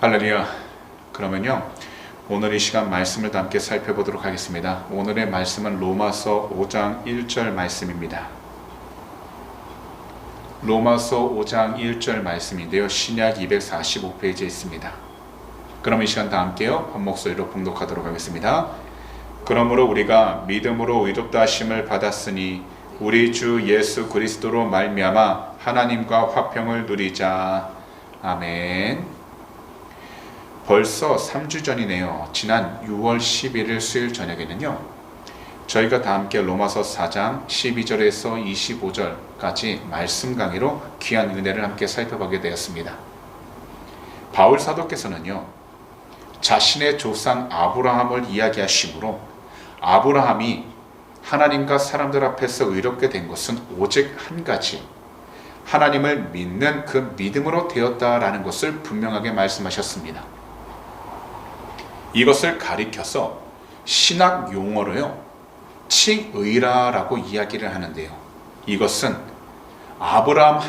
할렐루야. 그러면요, 오늘 이 시간 말씀을 함께 살펴보도록 하겠습니다. 오늘의 말씀은 로마서 5장 1절 말씀입니다. 로마서 5장 1절 말씀인데요, 신약 245페이지에 있습니다. 그럼 이 시간 다 함께요, 한 목소리로 봉독하도록 하겠습니다. 그러므로 우리가 믿음으로 의롭다 하심을 받았으니 우리 주 예수 그리스도로 말미암아 하나님과 화평을 누리자. 아멘. 벌써 3주 전이네요. 지난 6월 11일 수요일 저녁에는요, 저희가 다 함께 로마서 4장 12절에서 25절까지 말씀 강의로 귀한 은혜를 함께 살펴보게 되었습니다. 바울 사도께서는요, 자신의 조상 아브라함을 이야기하시므로 아브라함이 하나님과 사람들 앞에서 의롭게 된 것은 오직 한 가지, 하나님을 믿는 그 믿음으로 되었다라는 것을 분명하게 말씀하셨습니다. 이것을 가리켜서 신학 용어로요, 칭의라라고 이야기를 하는데요, 이것은 아브라함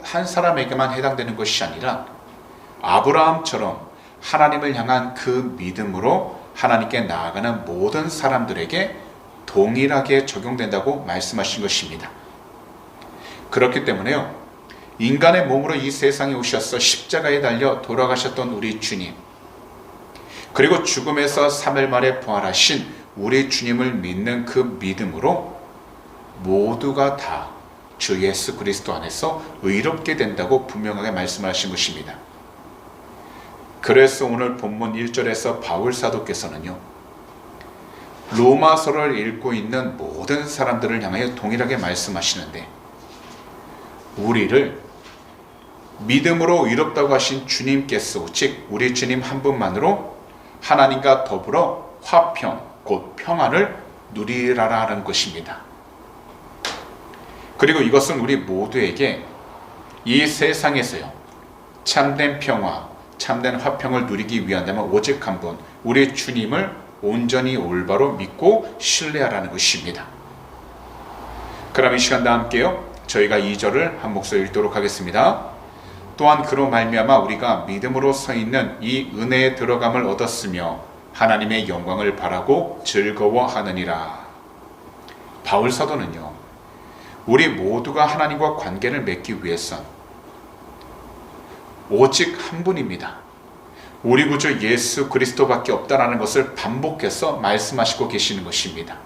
한 사람에게만 해당되는 것이 아니라 아브라함처럼 하나님을 향한 그 믿음으로 하나님께 나아가는 모든 사람들에게 동일하게 적용된다고 말씀하신 것입니다. 그렇기 때문에요, 인간의 몸으로 이 세상에 오셔서 십자가에 달려 돌아가셨던 우리 주님, 그리고 죽음에서 3일 만에 부활하신 우리 주님을 믿는 그 믿음으로 모두가 다 주 예수 그리스도 안에서 의롭게 된다고 분명하게 말씀하신 것입니다. 그래서 오늘 본문 1절에서 바울 사도께서는요, 로마서를 읽고 있는 모든 사람들을 향하여 동일하게 말씀하시는데, 우리를 믿음으로 의롭다고 하신 주님께서 오직 우리 주님 한 분만으로 하나님과 더불어 화평, 곧 평안을 누리라라는 것입니다. 그리고 이것은 우리 모두에게 이 세상에서요, 참된 평화, 참된 화평을 누리기 위한다면 오직 한 분, 우리 주님을 온전히 올바로 믿고 신뢰하라는 것입니다. 그럼 이 시간 다 함께요, 저희가 2절을 한 목소리 읽도록 하겠습니다. 또한 그로 말미암아 우리가 믿음으로 서 있는 이 은혜에 들어감을 얻었으며 하나님의 영광을 바라고 즐거워하느니라. 바울 사도는요, 우리 모두가 하나님과 관계를 맺기 위해선 오직 한 분입니다. 우리 구주 예수 그리스도밖에 없다라는 것을 반복해서 말씀하시고 계시는 것입니다.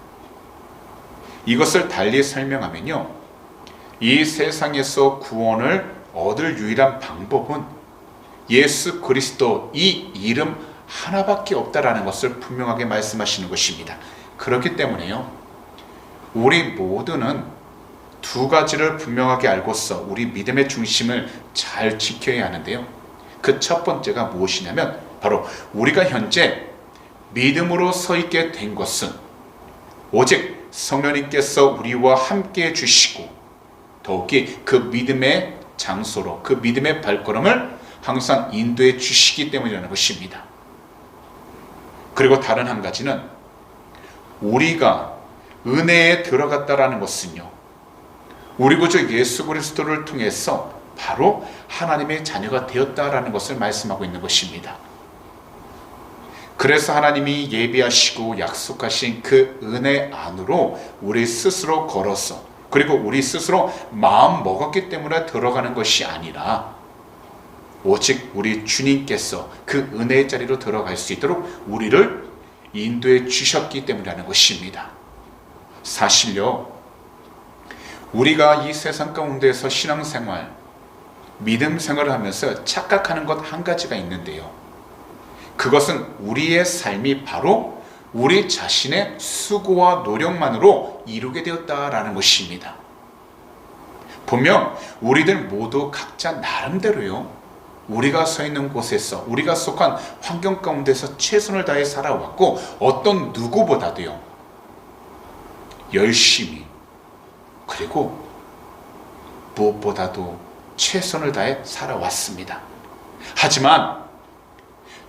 이것을 달리 설명하면요, 이 세상에서 구원을 얻을 유일한 방법은 예수 그리스도, 이 이름 하나밖에 없다라는 것을 분명하게 말씀하시는 것입니다. 그렇기 때문에요, 우리 모두는 두 가지를 분명하게 알고서 우리 믿음의 중심을 잘 지켜야 하는데요, 그 첫 번째가 무엇이냐면 바로 우리가 현재 믿음으로 서 있게 된 것은 오직 성령님께서 우리와 함께 해주시고 더욱이 그 믿음의 장소로, 그 믿음의 발걸음을 항상 인도해 주시기 때문이라는 것입니다. 그리고 다른 한 가지는 우리가 은혜에 들어갔다라는 것은요, 우리 구주 예수 그리스도를 통해서 바로 하나님의 자녀가 되었다라는 것을 말씀하고 있는 것입니다. 그래서 하나님이 예비하시고 약속하신 그 은혜 안으로 우리 스스로 걸어서, 그리고 우리 스스로 마음 먹었기 때문에 들어가는 것이 아니라 오직 우리 주님께서 그 은혜의 자리로 들어갈 수 있도록 우리를 인도해 주셨기 때문이라는 것입니다. 사실요, 우리가 이 세상 가운데서 신앙생활, 믿음 생활을 하면서 착각하는 것 한 가지가 있는데요, 그것은 우리의 삶이 바로 우리 자신의 수고와 노력만으로 이루게 되었다라는 것입니다. 분명 우리들 모두 각자 나름대로요, 우리가 서 있는 곳에서, 우리가 속한 환경 가운데서 최선을 다해 살아왔고, 어떤 누구보다도요, 열심히, 그리고 무엇보다도 최선을 다해 살아왔습니다. 하지만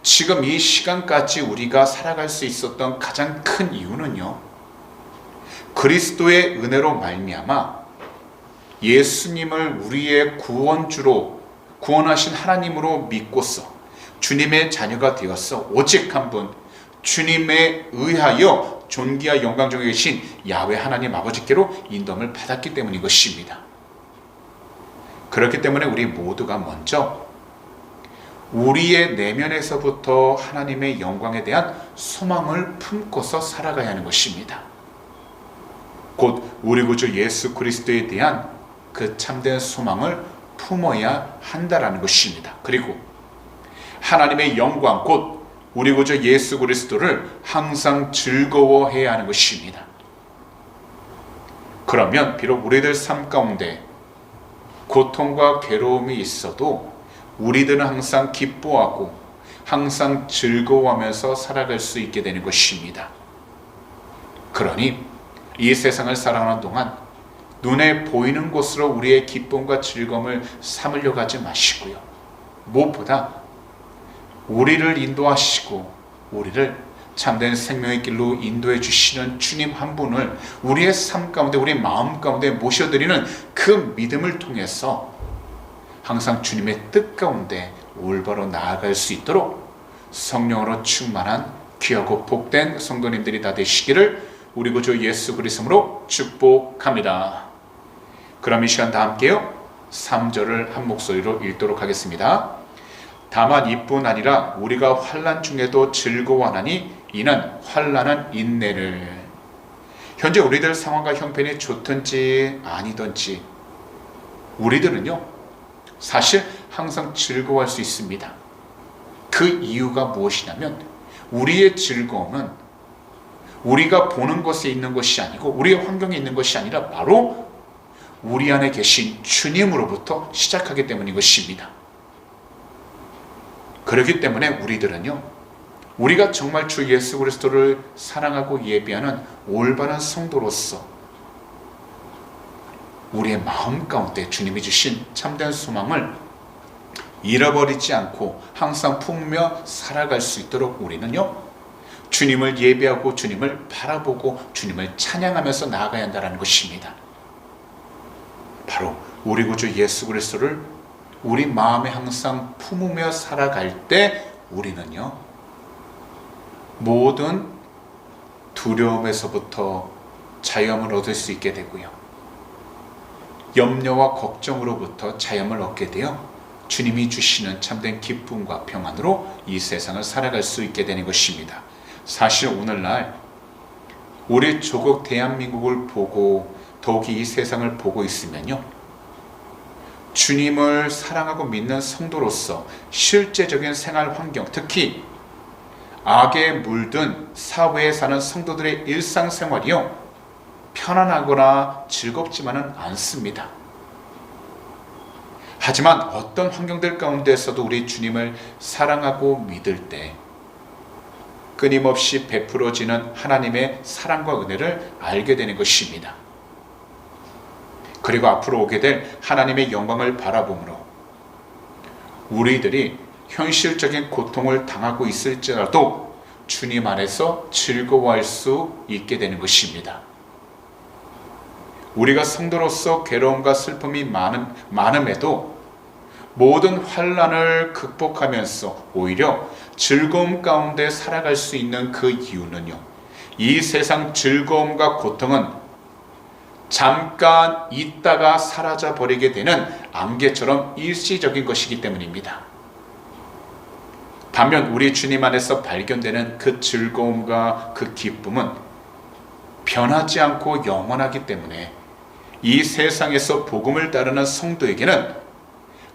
지금 이 시간까지 우리가 살아갈 수 있었던 가장 큰 이유는요, 그리스도의 은혜로 말미암아 예수님을 우리의 구원주로, 구원하신 하나님으로 믿고서 주님의 자녀가 되어서 오직 한 분, 주님에 의하여 존귀와 영광 중에 계신 야훼 하나님 아버지께로 인도함을 받았기 때문인 것입니다. 그렇기 때문에 우리 모두가 먼저 우리의 내면에서부터 하나님의 영광에 대한 소망을 품고서 살아가야 하는 것입니다. 곧 우리 구주 예수 그리스도에 대한 그 참된 소망을 품어야 한다라는 것입니다. 그리고 하나님의 영광 곧 우리 구주 예수 그리스도를 항상 즐거워해야 하는 것입니다. 그러면 비록 우리들 삶 가운데 고통과 괴로움이 있어도 우리들은 항상 기뻐하고 항상 즐거워하면서 살아갈 수 있게 되는 것입니다. 그러니 이 세상을 살아가는 동안 눈에 보이는 곳으로 우리의 기쁨과 즐거움을 삼으려고 하지 마시고요. 무엇보다 우리를 인도하시고 우리를 참된 생명의 길로 인도해 주시는 주님 한 분을 우리의 삶 가운데 우리 마음 가운데 모셔드리는 그 믿음을 통해서 항상 주님의 뜻 가운데 올바로 나아갈 수 있도록 성령으로 충만한 귀하고 복된 성도님들이 다 되시기를 우리 구주 예수 그리스도로 축복합니다. 그럼 이 시간 다 함께요 3절을 한 목소리로 읽도록 하겠습니다. 다만 이뿐 아니라 우리가 환난 중에도 즐거워하나니 이는 환난은 인내를. 현재 우리들 상황과 형편이 좋든지 아니든지 우리들은요 사실 항상 즐거워할 수 있습니다. 그 이유가 무엇이냐면 우리의 즐거움은 우리가 보는 것에 있는 것이 아니고 우리의 환경에 있는 것이 아니라 바로 우리 안에 계신 주님으로부터 시작하기 때문인 것입니다. 그렇기 때문에 우리들은요 우리가 정말 주 예수 그리스도를 사랑하고 예배하는 올바른 성도로서 우리의 마음 가운데 주님이 주신 참된 소망을 잃어버리지 않고 항상 품으며 살아갈 수 있도록 우리는요 주님을 예배하고 주님을 바라보고 주님을 찬양하면서 나아가야 한다는 것입니다. 바로 우리 구주 예수 그리스도를 우리 마음에 항상 품으며 살아갈 때 우리는요 모든 두려움에서부터 자유함을 얻을 수 있게 되고요 염려와 걱정으로부터 자유함을 얻게 되어 주님이 주시는 참된 기쁨과 평안으로 이 세상을 살아갈 수 있게 되는 것입니다. 사실 오늘날 우리 조국 대한민국을 보고 더욱이 이 세상을 보고 있으면요 주님을 사랑하고 믿는 성도로서 실제적인 생활 환경, 특히 악에 물든 사회에 사는 성도들의 일상생활이요 편안하거나 즐겁지만은 않습니다. 하지만 어떤 환경들 가운데서도 우리 주님을 사랑하고 믿을 때 끊임없이 베풀어지는 하나님의 사랑과 은혜를 알게 되는 것입니다. 그리고 앞으로 오게 될 하나님의 영광을 바라보므로 우리들이 현실적인 고통을 당하고 있을지라도 주님 안에서 즐거워할 수 있게 되는 것입니다. 우리가 성도로서 괴로움과 슬픔이 많음에도 모든 환난을 극복하면서 오히려 즐거움 가운데 살아갈 수 있는 그 이유는요 이 세상 즐거움과 고통은 잠깐 있다가 사라져 버리게 되는 안개처럼 일시적인 것이기 때문입니다. 반면 우리 주님 안에서 발견되는 그 즐거움과 그 기쁨은 변하지 않고 영원하기 때문에 이 세상에서 복음을 따르는 성도에게는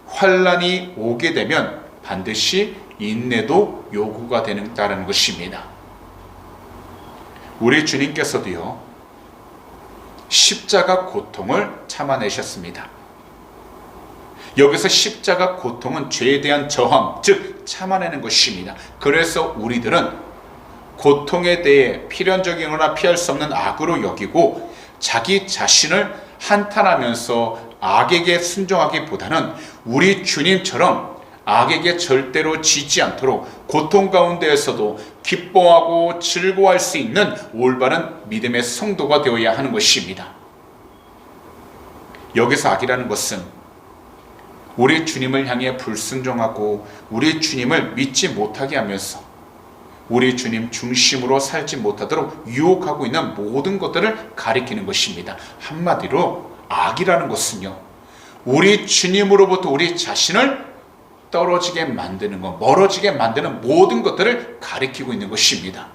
환난이 오게 되면 반드시 인내도 요구가 되는 것입니다. 우리 주님께서도요 십자가 고통을 참아내셨습니다. 여기서 십자가 고통은 죄에 대한 저항, 즉 참아내는 것입니다. 그래서 우리들은 고통에 대해 필연적이거나 피할 수 없는 악으로 여기고 자기 자신을 한탄하면서 악에게 순종하기보다는 우리 주님처럼 악에게 절대로 지지 않도록 고통 가운데에서도 기뻐하고 즐거워할 수 있는 올바른 믿음의 성도가 되어야 하는 것입니다. 여기서 악이라는 것은 우리 주님을 향해 불순종하고 우리 주님을 믿지 못하게 하면서 우리 주님 중심으로 살지 못하도록 유혹하고 있는 모든 것들을 가리키는 것입니다. 한마디로 악이라는 것은요, 우리 주님으로부터 우리 자신을 떨어지게 만드는 것, 멀어지게 만드는 모든 것들을 가리키고 있는 것입니다.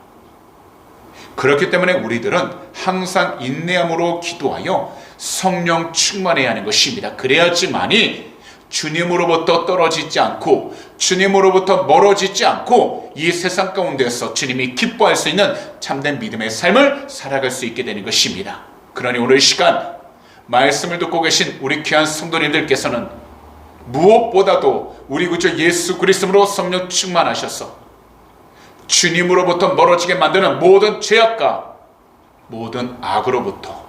그렇기 때문에 우리들은 항상 인내함으로 기도하여 성령 충만해야 하는 것입니다. 그래야지만이 주님으로부터 떨어지지 않고 주님으로부터 멀어지지 않고 이 세상 가운데서 주님이 기뻐할 수 있는 참된 믿음의 삶을 살아갈 수 있게 되는 것입니다. 그러니 오늘 이 시간 말씀을 듣고 계신 우리 귀한 성도님들께서는 무엇보다도 우리 구주 예수 그리스도로 성령 충만하셔서 주님으로부터 멀어지게 만드는 모든 죄악과 모든 악으로부터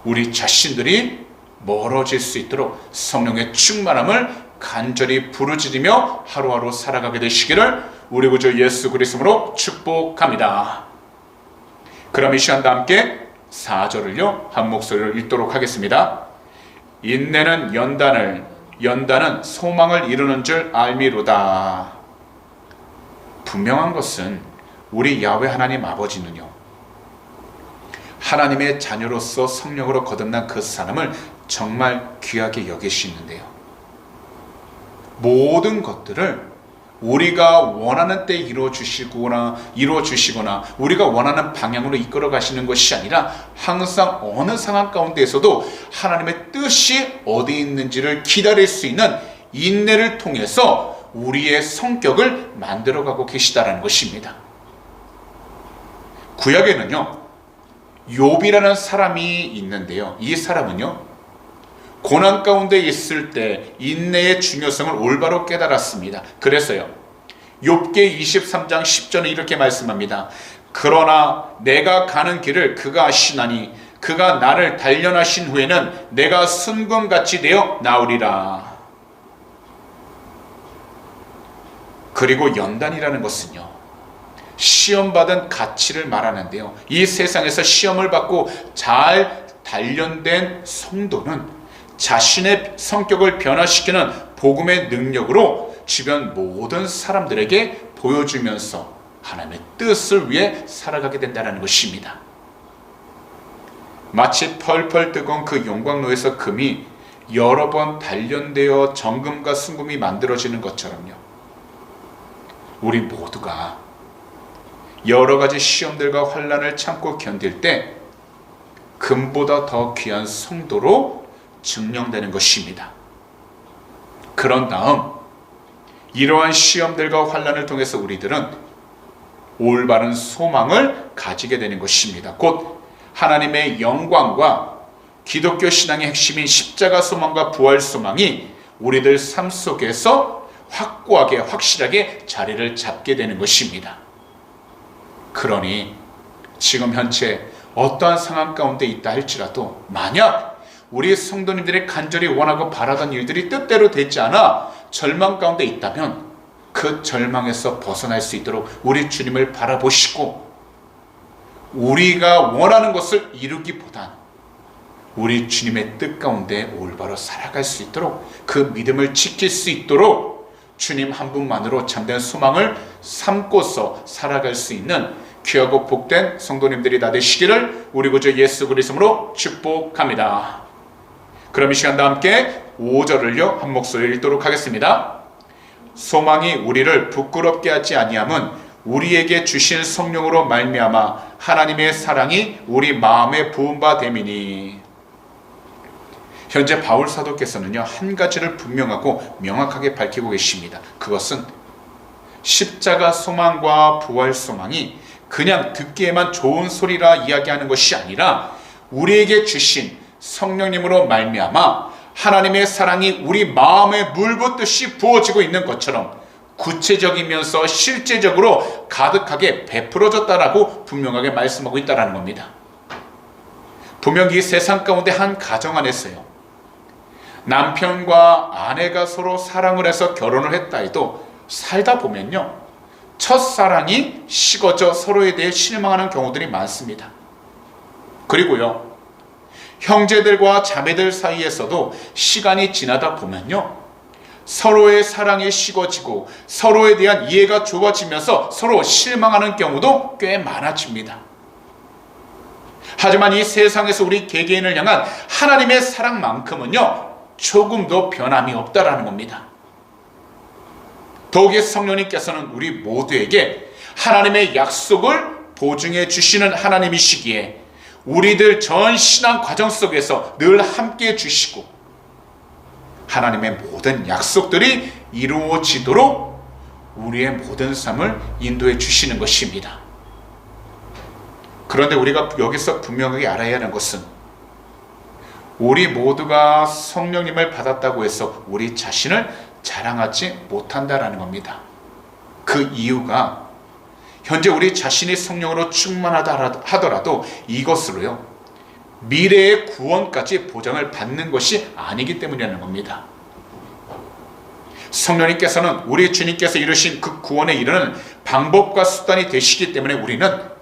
우리 자신들이 멀어질 수 있도록 성령의 충만함을 간절히 부르짖으며 하루하루 살아가게 되시기를 우리 구주 예수 그리스도로 축복합니다. 그럼 이 시간도 함께 4절을요 한 목소리로 읽도록 하겠습니다. 인내는 연단은 소망을 이루는 줄 알미로다. 분명한 것은 우리 야훼 하나님 아버지는요, 하나님의 자녀로서 성령으로 거듭난 그 사람을 정말 귀하게 여기시는데요, 모든 것들을 우리가 원하는 때 이루어주시거나 우리가 원하는 방향으로 이끌어 가시는 것이 아니라 항상 어느 상황 가운데에서도 하나님의 뜻이 어디 있는지를 기다릴 수 있는 인내를 통해서 우리의 성격을 만들어가고 계시다라는 것입니다. 구약에는요 욥이라는 사람이 있는데요, 이 사람은요 고난 가운데 있을 때 인내의 중요성을 올바로 깨달았습니다. 그래서요 욥기 23장 10절은 이렇게 말씀합니다. 그러나 내가 가는 길을 그가 아시나니 그가 나를 단련하신 후에는 내가 순금같이 되어 나오리라. 그리고 연단이라는 것은요 시험받은 가치를 말하는데요, 이 세상에서 시험을 받고 잘 단련된 성도는 자신의 성격을 변화시키는 복음의 능력으로 주변 모든 사람들에게 보여주면서 하나님의 뜻을 위해 살아가게 된다는 것입니다. 마치 펄펄 뜨거운 그 용광로에서 금이 여러 번 단련되어 정금과 순금이 만들어지는 것처럼요, 우리 모두가 여러 가지 시험들과 환난을 참고 견딜 때 금보다 더 귀한 성도로 증명되는 것입니다. 그런 다음 이러한 시험들과 환난을 통해서 우리들은 올바른 소망을 가지게 되는 것입니다. 곧 하나님의 영광과 기독교 신앙의 핵심인 십자가 소망과 부활 소망이 우리들 삶 속에서 확고하게 확실하게 자리를 잡게 되는 것입니다. 그러니 지금 현재 어떠한 상황 가운데 있다 할지라도 만약 우리 성도님들이 간절히 원하고 바라던 일들이 뜻대로 되지 않아 절망 가운데 있다면 그 절망에서 벗어날 수 있도록 우리 주님을 바라보시고 우리가 원하는 것을 이루기보단 우리 주님의 뜻 가운데 올바로 살아갈 수 있도록 그 믿음을 지킬 수 있도록 주님 한 분만으로 참된 소망을 삼고서 살아갈 수 있는 귀하고 복된 성도님들이 다 되시기를 우리 구주 예수 그리스도로 축복합니다. 그럼 이 시간도 함께 5절을요 한 목소리로 읽도록 하겠습니다. 소망이 우리를 부끄럽게 하지 아니함은 우리에게 주신 성령으로 말미암아 하나님의 사랑이 우리 마음에 부은 바 됨이니. 현재 바울 사도께서는요 한 가지를 분명하고 명확하게 밝히고 계십니다. 그것은 십자가 소망과 부활 소망이 그냥 듣기에만 좋은 소리라 이야기하는 것이 아니라 우리에게 주신 성령님으로 말미암아 하나님의 사랑이 우리 마음에 물붓듯이 부어지고 있는 것처럼 구체적이면서 실제적으로 가득하게 베풀어졌다라고 분명하게 말씀하고 있다는 겁니다. 분명히 세상 가운데 한 가정 안에서요 남편과 아내가 서로 사랑을 해서 결혼을 했다 해도 살다 보면요 첫사랑이 식어져 서로에 대해 실망하는 경우들이 많습니다. 그리고요 형제들과 자매들 사이에서도 시간이 지나다 보면요 서로의 사랑이 식어지고 서로에 대한 이해가 좁아지면서 서로 실망하는 경우도 꽤 많아집니다. 하지만 이 세상에서 우리 개개인을 향한 하나님의 사랑만큼은요, 조금도 변함이 없다라는 겁니다. 더욱이 성령님께서는 우리 모두에게 하나님의 약속을 보증해 주시는 하나님이시기에 우리들 전 신앙 과정 속에서 늘 함께 해 주시고 하나님의 모든 약속들이 이루어지도록 우리의 모든 삶을 인도해 주시는 것입니다. 그런데 우리가 여기서 분명하게 알아야 하는 것은 우리 모두가 성령님을 받았다고 해서 우리 자신을 자랑하지 못한다라는 겁니다. 그 이유가 현재 우리 자신이 성령으로 충만하다 하더라도 이것으로요, 미래의 구원까지 보장을 받는 것이 아니기 때문이라는 겁니다. 성령님께서는 우리 주님께서 이루신 그 구원에 이르는 방법과 수단이 되시기 때문에 우리는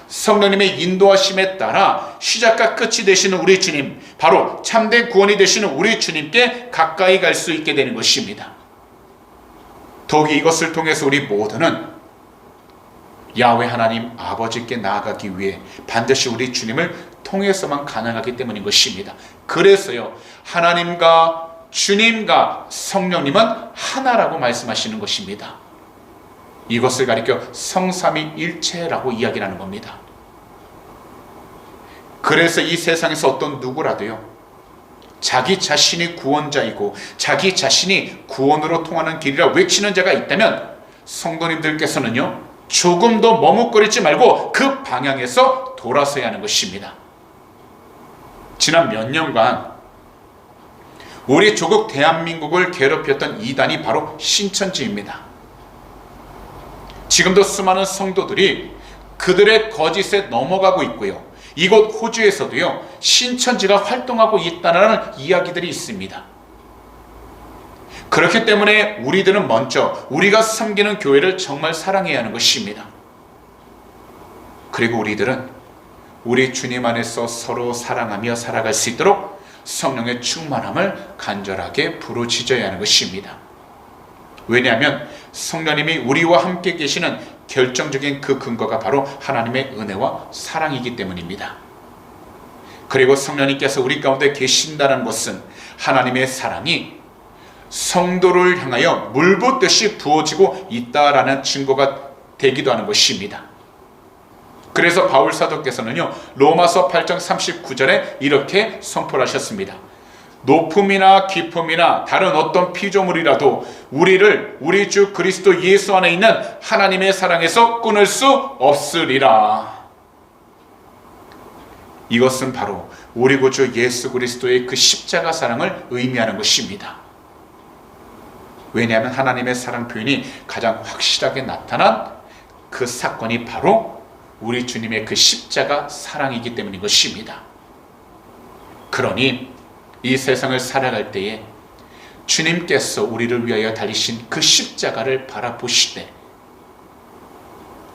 성령님의 인도하심에 따라 시작과 끝이 되시는 우리 주님, 바로 참된 구원이 되시는 우리 주님께 가까이 갈 수 있게 되는 것입니다. 더욱이 이것을 통해서 우리 모두는 야훼 하나님 아버지께 나아가기 위해 반드시 우리 주님을 통해서만 가능하기 때문인 것입니다. 그래서요, 하나님과 주님과 성령님은 하나라고 말씀하시는 것입니다. 이것을 가리켜 성삼위일체라고 이야기를 하는 겁니다. 그래서 이 세상에서 어떤 누구라도요, 자기 자신이 구원자이고 자기 자신이 구원으로 통하는 길이라 외치는 자가 있다면 성도님들께서는요, 조금 더 머뭇거리지 말고 그 방향에서 돌아서야 하는 것입니다. 지난 몇 년간 우리 조국 대한민국을 괴롭혔던 이단이 바로 신천지입니다. 지금도 수많은 성도들이 그들의 거짓에 넘어가고 있고요, 이곳 호주에서도요, 신천지가 활동하고 있다는 이야기들이 있습니다. 그렇기 때문에 우리들은 먼저 우리가 섬기는 교회를 정말 사랑해야 하는 것입니다. 그리고 우리들은 우리 주님 안에서 서로 사랑하며 살아갈 수 있도록 성령의 충만함을 간절하게 부르짖어야 하는 것입니다. 왜냐하면 성령님이 우리와 함께 계시는 결정적인 그 근거가 바로 하나님의 은혜와 사랑이기 때문입니다. 그리고 성령님께서 우리 가운데 계신다는 것은 하나님의 사랑이 성도를 향하여 물 붓듯이 부어지고 있다라는 증거가 되기도 하는 것입니다. 그래서 바울 사도께서는요, 로마서 8장 39절에 이렇게 선포를 하셨습니다. 높음이나 깊음이나 다른 어떤 피조물이라도 우리를 우리 주 그리스도 예수 안에 있는 하나님의 사랑에서 끊을 수 없으리라. 이것은 바로 우리 구주 예수 그리스도의 그 십자가 사랑을 의미하는 것입니다. 왜냐하면 하나님의 사랑 표현이 가장 확실하게 나타난 그 사건이 바로 우리 주님의 그 십자가 사랑이기 때문인 것입니다. 그러니 이 세상을 살아갈 때에 주님께서 우리를 위하여 달리신 그 십자가를 바라보시되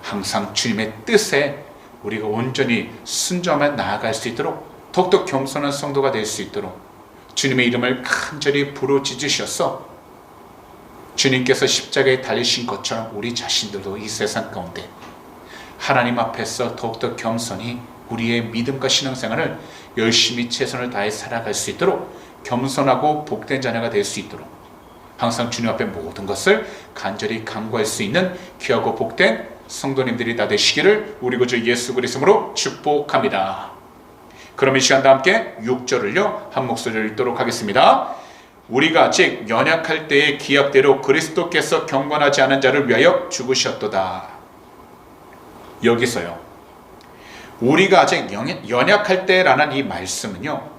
항상 주님의 뜻에 우리가 온전히 순종하며 나아갈 수 있도록 더욱더 겸손한 성도가 될 수 있도록 주님의 이름을 간절히 부르짖으셔서 주님께서 십자가에 달리신 것처럼 우리 자신들도 이 세상 가운데 하나님 앞에서 더욱더 겸손히 우리의 믿음과 신앙생활을 열심히 최선을 다해 살아갈 수 있도록 겸손하고 복된 자녀가 될 수 있도록 항상 주님 앞에 모든 것을 간절히 간구할 수 있는 귀하고 복된 성도님들이 다 되시기를 우리 구주 예수 그리스도로 축복합니다. 그럼 이 시간 다 함께 6절을요 한 목소리로 읽도록 하겠습니다. 우리가 아직 연약할 때의 기약대로 그리스도께서 경건하지 않은 자를 위하여 죽으셨도다. 여기서요, 우리가 아직 연약할 때라는 이 말씀은요,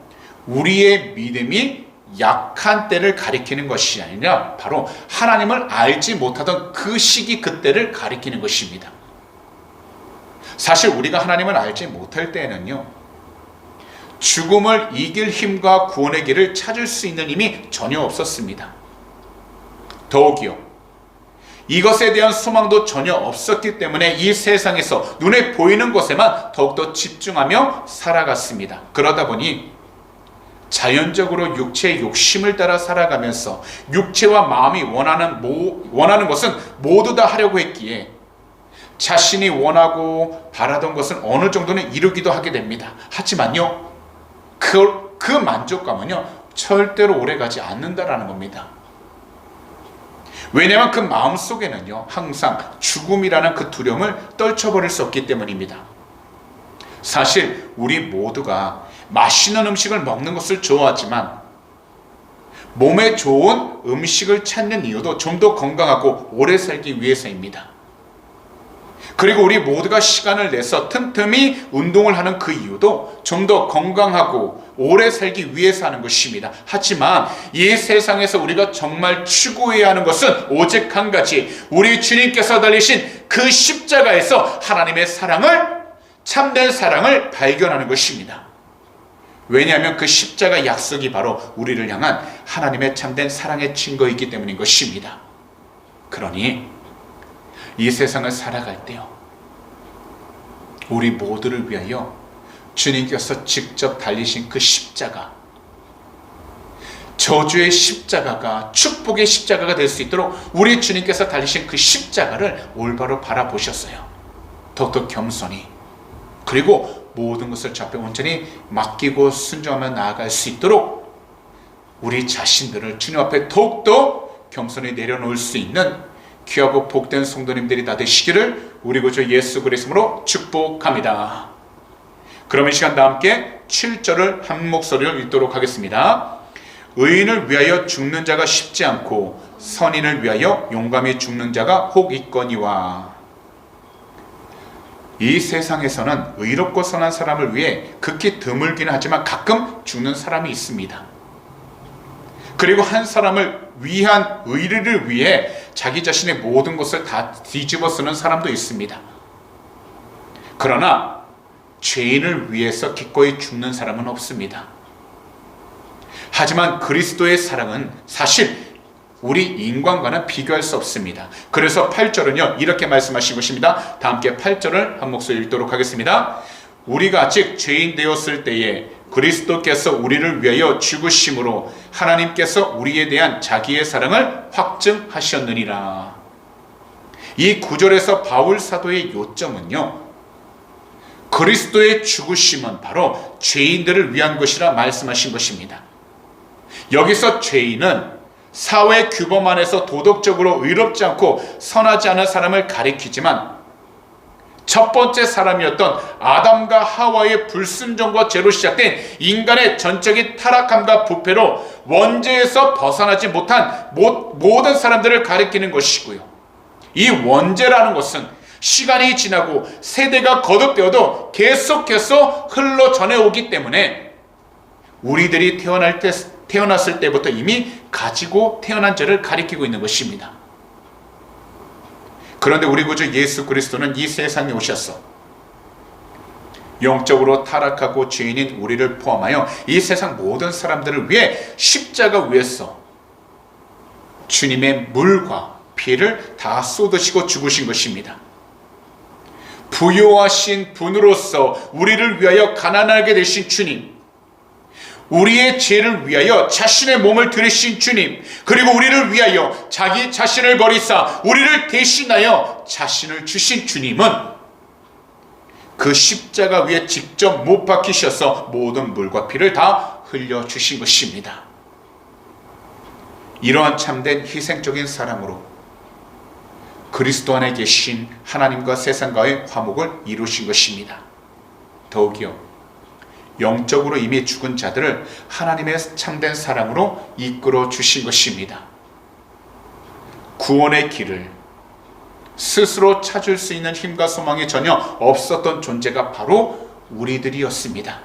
우리의 믿음이 약한 때를 가리키는 것이 아니라 바로 하나님을 알지 못하던 그 시기 그때를 가리키는 것입니다. 사실 우리가 하나님을 알지 못할 때에는요, 죽음을 이길 힘과 구원의 길을 찾을 수 있는 힘이 전혀 없었습니다. 더욱이요, 이것에 대한 소망도 전혀 없었기 때문에 이 세상에서 눈에 보이는 것에만 더욱더 집중하며 살아갔습니다. 그러다 보니 자연적으로 육체의 욕심을 따라 살아가면서 육체와 마음이 원하는 것은 모두 다 하려고 했기에 자신이 원하고 바라던 것은 어느 정도는 이루기도 하게 됩니다. 하지만요, 그 만족감은요 절대로 오래가지 않는다라는 겁니다. 왜냐하면 그 마음 속에는요 항상 죽음이라는 그 두려움을 떨쳐버릴 수 없기 때문입니다. 사실 우리 모두가 맛있는 음식을 먹는 것을 좋아하지만 몸에 좋은 음식을 찾는 이유도 좀 더 건강하고 오래 살기 위해서입니다. 그리고 우리 모두가 시간을 내서 틈틈이 운동을 하는 그 이유도 좀 더 건강하고 오래 살기 위해서 하는 것입니다. 하지만 이 세상에서 우리가 정말 추구해야 하는 것은 오직 한 가지, 우리 주님께서 달리신 그 십자가에서 하나님의 사랑을, 참된 사랑을 발견하는 것입니다. 왜냐하면 그 십자가 약속이 바로 우리를 향한 하나님의 참된 사랑의 증거이기 때문인 것입니다. 그러니 이 세상을 살아갈 때요, 우리 모두를 위하여 주님께서 직접 달리신 그 십자가, 저주의 십자가가 축복의 십자가가 될 수 있도록 우리 주님께서 달리신 그 십자가를 올바로 바라보셨어요. 더욱더 겸손히, 그리고 모든 것을 주 앞에 온전히 맡기고 순종하며 나아갈 수 있도록 우리 자신들을 주님 앞에 더욱더 겸손히 내려놓을 수 있는 귀하고 복된 성도님들이 다 되시기를 우리 구주 예수 그리스도로 축복합니다. 그럼 이 시간 다 함께 7절을 한 목소리로 읽도록 하겠습니다. 의인을 위하여 죽는 자가 쉽지 않고 선인을 위하여 용감히 죽는 자가 혹 있거니와. 이 세상에서는 의롭고 선한 사람을 위해 극히 드물기는 하지만 가끔 죽는 사람이 있습니다. 그리고 한 사람을 위한 의리를 위해 자기 자신의 모든 것을 다 뒤집어 쓰는 사람도 있습니다. 그러나 죄인을 위해서 기꺼이 죽는 사람은 없습니다. 하지만 그리스도의 사랑은 사실 우리 인간과는 비교할 수 없습니다. 그래서 8절은요 이렇게 말씀하신 것입니다. 다 함께 8절을 한 목소리 읽도록 하겠습니다. 우리가 아직 죄인 되었을 때에 그리스도께서 우리를 위하여 죽으심으로 하나님께서 우리에 대한 자기의 사랑을 확증하셨느니라. 이 구절에서 바울 사도의 요점은요, 그리스도의 죽으심은 바로 죄인들을 위한 것이라 말씀하신 것입니다. 여기서 죄인은 사회 규범 안에서 도덕적으로 의롭지 않고 선하지 않은 사람을 가리키지만 첫 번째 사람이었던 아담과 하와의 불순종과 죄로 시작된 인간의 전적인 타락함과 부패로 원죄에서 벗어나지 못한 모든 사람들을 가리키는 것이고요. 이 원죄라는 것은 시간이 지나고 세대가 거듭되어도 계속해서 흘러 전해오기 때문에 우리들이 태어났을 때부터 이미 가지고 태어난 죄를 가리키고 있는 것입니다. 그런데 우리 구주 예수 그리스도는 이 세상에 오셔서 영적으로 타락하고 죄인인 우리를 포함하여 이 세상 모든 사람들을 위해 십자가 위에서 주님의 물과 피를 다 쏟으시고 죽으신 것입니다. 부요하신 분으로서 우리를 위하여 가난하게 되신 주님, 우리의 죄를 위하여 자신의 몸을 들이신 주님, 그리고 우리를 위하여 자기 자신을 버리사 우리를 대신하여 자신을 주신 주님은 그 십자가 위에 직접 못 박히셔서 모든 물과 피를 다 흘려주신 것입니다. 이러한 참된 희생적인 사랑으로 그리스도 안에 계신 하나님과 세상과의 화목을 이루신 것입니다. 더욱이요, 영적으로 이미 죽은 자들을 하나님의 참된 사랑으로 이끌어 주신 것입니다. 구원의 길을 스스로 찾을 수 있는 힘과 소망이 전혀 없었던 존재가 바로 우리들이었습니다.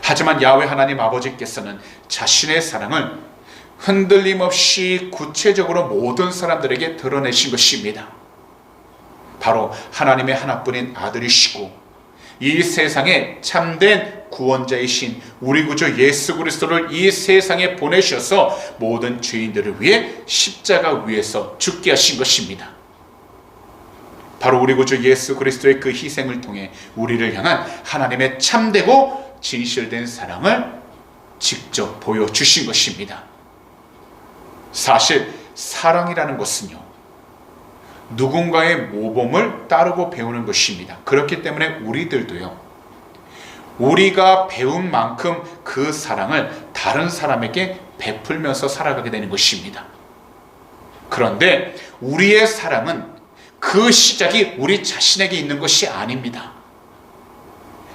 하지만 야훼 하나님 아버지께서는 자신의 사랑을 흔들림 없이 구체적으로 모든 사람들에게 드러내신 것입니다. 바로 하나님의 하나뿐인 아들이시고 이 세상에 참된 구원자이신 우리 구주 예수 그리스도를 이 세상에 보내셔서 모든 죄인들을 위해 십자가 위에서 죽게 하신 것입니다. 바로 우리 구주 예수 그리스도의 그 희생을 통해 우리를 향한 하나님의 참되고 진실된 사랑을 직접 보여주신 것입니다. 사실 사랑이라는 것은요, 누군가의 모범을 따르고 배우는 것입니다. 그렇기 때문에 우리들도요, 우리가 배운 만큼 그 사랑을 다른 사람에게 베풀면서 살아가게 되는 것입니다. 그런데 우리의 사랑은 그 시작이 우리 자신에게 있는 것이 아닙니다.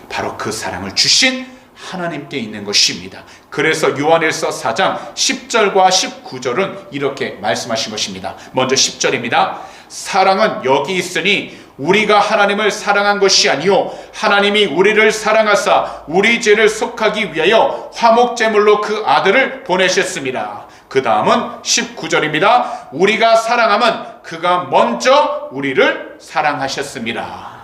바로 그 사랑을 주신 하나님께 있는 것입니다. 그래서 요한일서 4장 10절과 19절은 이렇게 말씀하신 것입니다. 먼저 10절입니다. 사랑은 여기 있으니 우리가 하나님을 사랑한 것이 아니요 하나님이 우리를 사랑하사 우리 죄를 속하기 위하여 화목제물로 그 아들을 보내셨습니다. 그 다음은 19절입니다. 우리가 사랑하면 그가 먼저 우리를 사랑하셨습니다.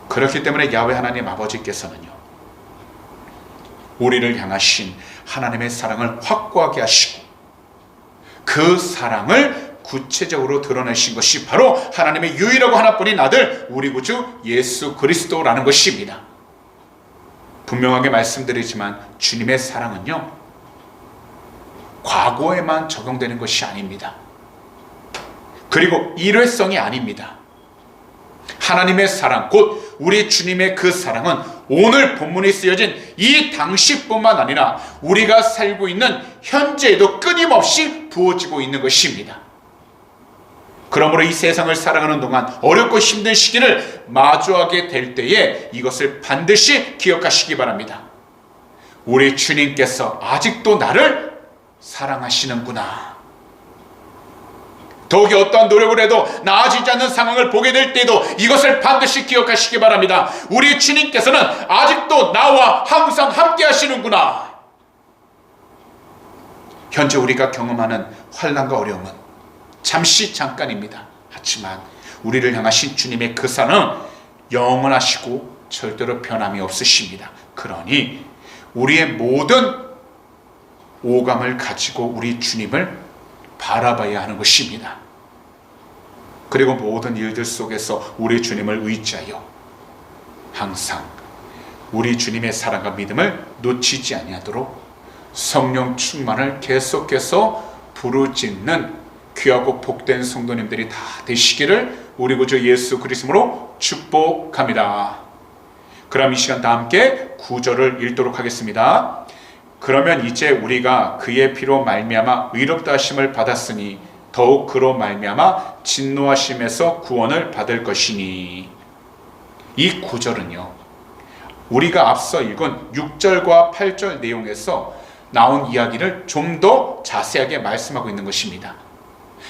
그렇기 때문에 야훼 하나님 아버지께서는요, 우리를 향하신 하나님의 사랑을 확고하게 하시고 그 사랑을 구체적으로 드러내신 것이 바로 하나님의 유일하고 하나뿐인 아들 우리 구주 예수 그리스도라는 것입니다. 분명하게 말씀드리지만 주님의 사랑은요, 과거에만 적용되는 것이 아닙니다. 그리고 일회성이 아닙니다. 하나님의 사랑, 곧 우리 주님의 그 사랑은 오늘 본문에 쓰여진 이 당시뿐만 아니라 우리가 살고 있는 현재에도 끊임없이 부어지고 있는 것입니다. 그러므로 이 세상을 살아가는 동안 어렵고 힘든 시기를 마주하게 될 때에 이것을 반드시 기억하시기 바랍니다. 우리 주님께서 아직도 나를 사랑하시는구나. 더욱이 어떠한 노력을 해도 나아지지 않는 상황을 보게 될 때에도 이것을 반드시 기억하시기 바랍니다. 우리 주님께서는 아직도 나와 항상 함께 하시는구나. 현재 우리가 경험하는 환난과 어려움은 잠시 잠깐입니다. 하지만 우리를 향하신 주님의 그 사랑은 영원하시고 절대로 변함이 없으십니다. 그러니 우리의 모든 오감을 가지고 우리 주님을 바라봐야 하는 것입니다. 그리고 모든 일들 속에서 우리 주님을 의지하여 항상 우리 주님의 사랑과 믿음을 놓치지 아니하도록 성령 충만을 계속해서 부르짖는 귀하고 복된 성도님들이 다 되시기를 우리 구주 예수 그리스도로 축복합니다. 그럼 이 시간 다 함께 9절을 읽도록 하겠습니다. 그러면 이제 우리가 그의 피로 말미암아 의롭다 하심을 받았으니 더욱 그로 말미암아 진노하심에서 구원을 받을 것이니. 이 구절은요, 우리가 앞서 읽은 6절과 8절 내용에서 나온 이야기를 좀 더 자세하게 말씀하고 있는 것입니다.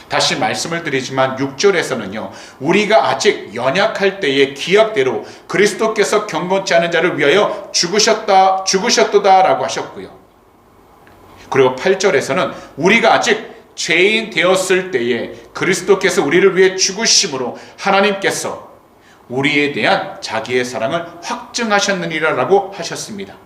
다시 말씀을 드리지만 6절에서는요, 우리가 아직 연약할 때의 기약대로 그리스도께서 경건치 않은 자를 위하여 죽으셨도다라고 하셨고요. 그리고 8절에서는 우리가 아직 죄인 되었을 때에 그리스도께서 우리를 위해 죽으심으로 하나님께서 우리에 대한 자기의 사랑을 확증하셨느니라라고 하셨습니다.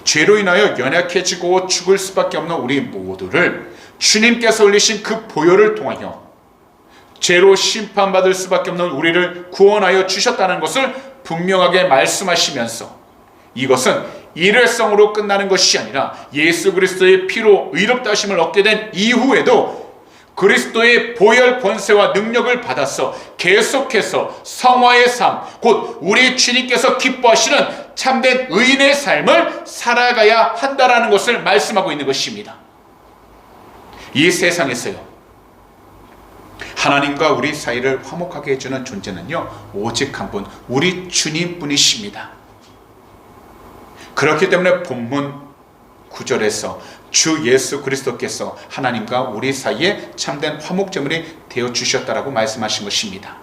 죄로 인하여 연약해지고 죽을 수밖에 없는 우리 모두를 주님께서 올리신 그 보혈을 통하여 죄로 심판받을 수밖에 없는 우리를 구원하여 주셨다는 것을 분명하게 말씀하시면서 이것은 일회성으로 끝나는 것이 아니라 예수 그리스도의 피로 의롭다 하심을 얻게 된 이후에도 그리스도의 보혈 권세와 능력을 받아서 계속해서 성화의 삶, 곧 우리 주님께서 기뻐하시는 참된 의인의 삶을 살아가야 한다라는 것을 말씀하고 있는 것입니다. 이 세상에서요, 하나님과 우리 사이를 화목하게 해주는 존재는요, 오직 한 분, 우리 주님뿐이십니다. 그렇기 때문에 본문 9절에서 주 예수 그리스도께서 하나님과 우리 사이에 참된 화목제물이 되어주셨다라고 말씀하신 것입니다.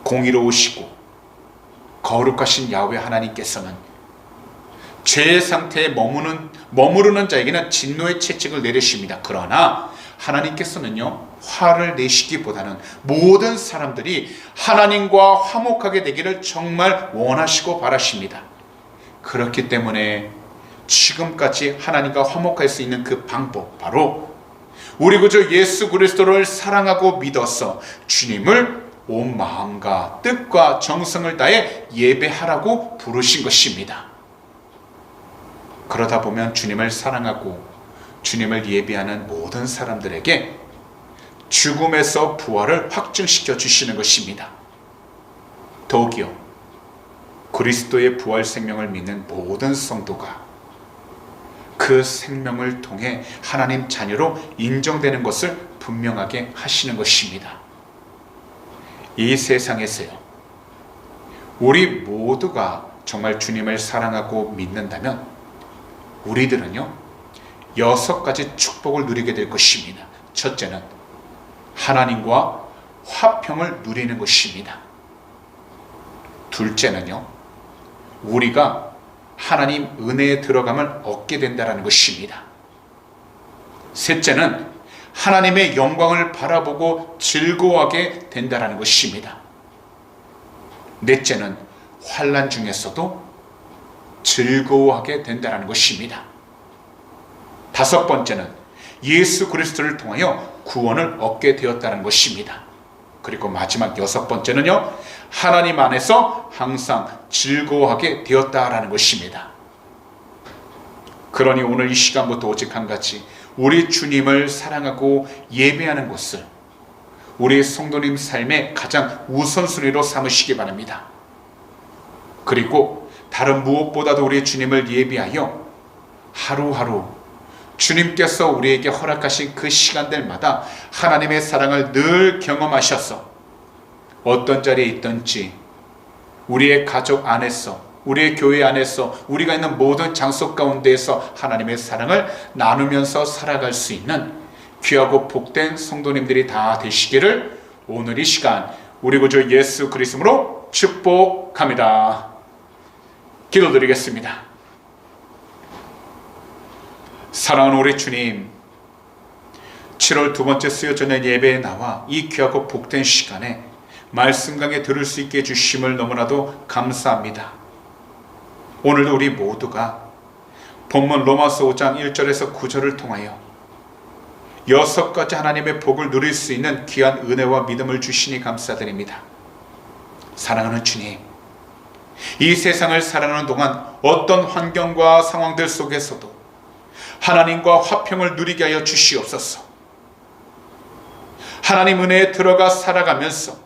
공의로우시고 거룩하신 야훼 하나님께서는 죄의 상태에 머무르는 자에게는 진노의 채찍을 내리십니다. 그러나 하나님께서는요, 화를 내시기보다는 모든 사람들이 하나님과 화목하게 되기를 정말 원하시고 바라십니다. 그렇기 때문에 지금까지 하나님과 화목할 수 있는 그 방법, 바로 우리 구주 예수 그리스도를 사랑하고 믿어서 주님을 온 마음과 뜻과 정성을 다해 예배하라고 부르신 것입니다. 그러다 보면 주님을 사랑하고 주님을 예배하는 모든 사람들에게 죽음에서 부활을 확증시켜 주시는 것입니다. 더욱이요, 그리스도의 부활 생명을 믿는 모든 성도가 그 생명을 통해 하나님 자녀로 인정되는 것을 분명하게 하시는 것입니다. 이 세상에서요, 우리 모두가 정말 주님을 사랑하고 믿는다면 우리들은요 6가지 축복을 누리게 될 것입니다. 첫째는 하나님과 화평을 누리는 것입니다. 둘째는요, 우리가 하나님 은혜에 들어감을 얻게 된다는 것입니다. 셋째는 하나님의 영광을 바라보고 즐거워하게 된다는 것입니다. 넷째는 환난 중에서도 즐거워하게 된다는 것입니다. 다섯 번째는 예수 그리스도를 통하여 구원을 얻게 되었다는 것입니다. 그리고 마지막 6번째는요, 하나님 안에서 항상 즐거워하게 되었다라는 것입니다. 그러니 오늘 이 시간부터 오직 한 가지, 우리 주님을 사랑하고 예배하는 것을 우리 성도님 삶의 가장 우선순위로 삼으시기 바랍니다. 그리고 다른 무엇보다도 우리 주님을 예배하여 하루하루 주님께서 우리에게 허락하신 그 시간들마다 하나님의 사랑을 늘 경험하셔서 어떤 자리에 있든지 우리의 가족 안에서, 우리의 교회 안에서, 우리가 있는 모든 장소 가운데에서 하나님의 사랑을 나누면서 살아갈 수 있는 귀하고 복된 성도님들이 다 되시기를 오늘 이 시간 우리 구주 예수 그리스도로 축복합니다. 기도드리겠습니다. 사랑하는 우리 주님, 7월 두 번째 수요 저녁 예배에 나와 이 귀하고 복된 시간에 말씀 강해 들을 수 있게 해주심을 너무나도 감사합니다. 오늘도 우리 모두가 본문 로마서 5장 1절에서 9절을 통하여 6가지 하나님의 복을 누릴 수 있는 귀한 은혜와 믿음을 주시니 감사드립니다. 사랑하는 주님, 이 세상을 살아가는 동안 어떤 환경과 상황들 속에서도 하나님과 화평을 누리게 하여 주시옵소서. 하나님 은혜에 들어가 살아가면서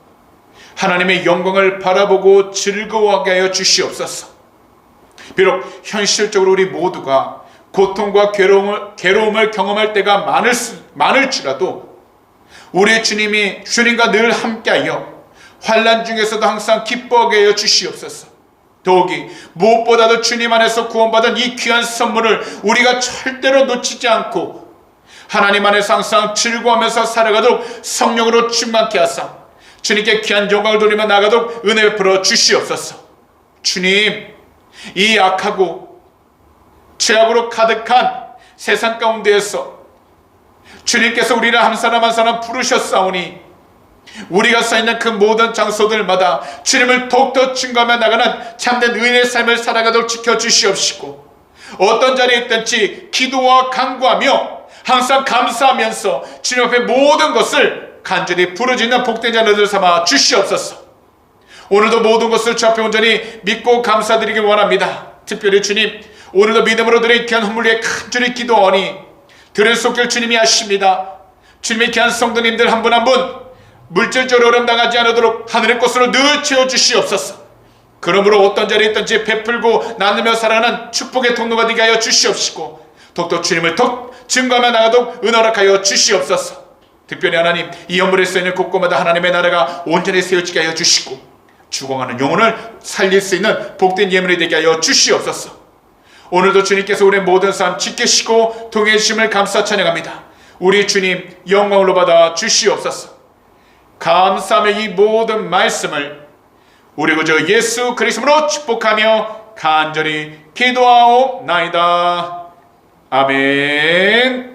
하나님의 영광을 바라보고 즐거워하게 하여 주시옵소서. 비록 현실적으로 우리 모두가 고통과 괴로움을 경험할 때가 많을지라도 우리 주님과 늘 함께하여 환난 중에서도 항상 기뻐하게 하여 주시옵소서. 더욱이 무엇보다도 주님 안에서 구원받은 이 귀한 선물을 우리가 절대로 놓치지 않고 하나님 안에서 항상 즐거워하면서 살아가도록 성령으로 충만케 하사 주님께 귀한 영광을 돌리며 나가도록 은혜 베풀어 주시옵소서. 주님, 이 악하고 죄악으로 가득한 세상 가운데에서 주님께서 우리를 한 사람 한 사람 부르셨사오니 우리가 서 있는 그 모든 장소들마다 주님을 더욱더 증거하며 나가는 참된 의인의 삶을 살아가도록 지켜주시옵시고, 어떤 자리에 있든지 기도와 간구하며 항상 감사하면서 주님 앞에 모든 것을 간절히 부르짖는 복된 자녀들 삼아 주시옵소서. 오늘도 모든 것을 주 앞에 온전히 믿고 감사드리기 원합니다. 특별히 주님, 오늘도 믿음으로 드린 귀한 헌물 위에 간절히 기도하오니 들을 속길 주님이 아십니다. 주님의 귀한 성도님들 한 분 한 분 물질적으로 어려움 당하지 않도록 하늘의 것으로 늘 채워주시옵소서. 그러므로 어떤 자리에 있든지 베풀고 나누며 살아가는 축복의 통로가 되게 하여 주시옵시고, 더욱더 주님을 더 증거하며 나가도록 은혜하여 주시옵소서. 특별히 하나님, 이 연물에 쓰이는 곳곳마다 하나님의 나라가 온전히 세워지게 하여 주시고 죽어가는 영혼을 살릴 수 있는 복된 예물이 되게 하여 주시옵소서. 오늘도 주님께서 우리의 모든 삶 지키시고 통해 주심을 감사 찬양합니다. 우리 주님 영광으로 받아 주시옵소서. 감사하며 이 모든 말씀을 우리 구주 예수 그리스도로 축복하며 간절히 기도하옵나이다. 아멘.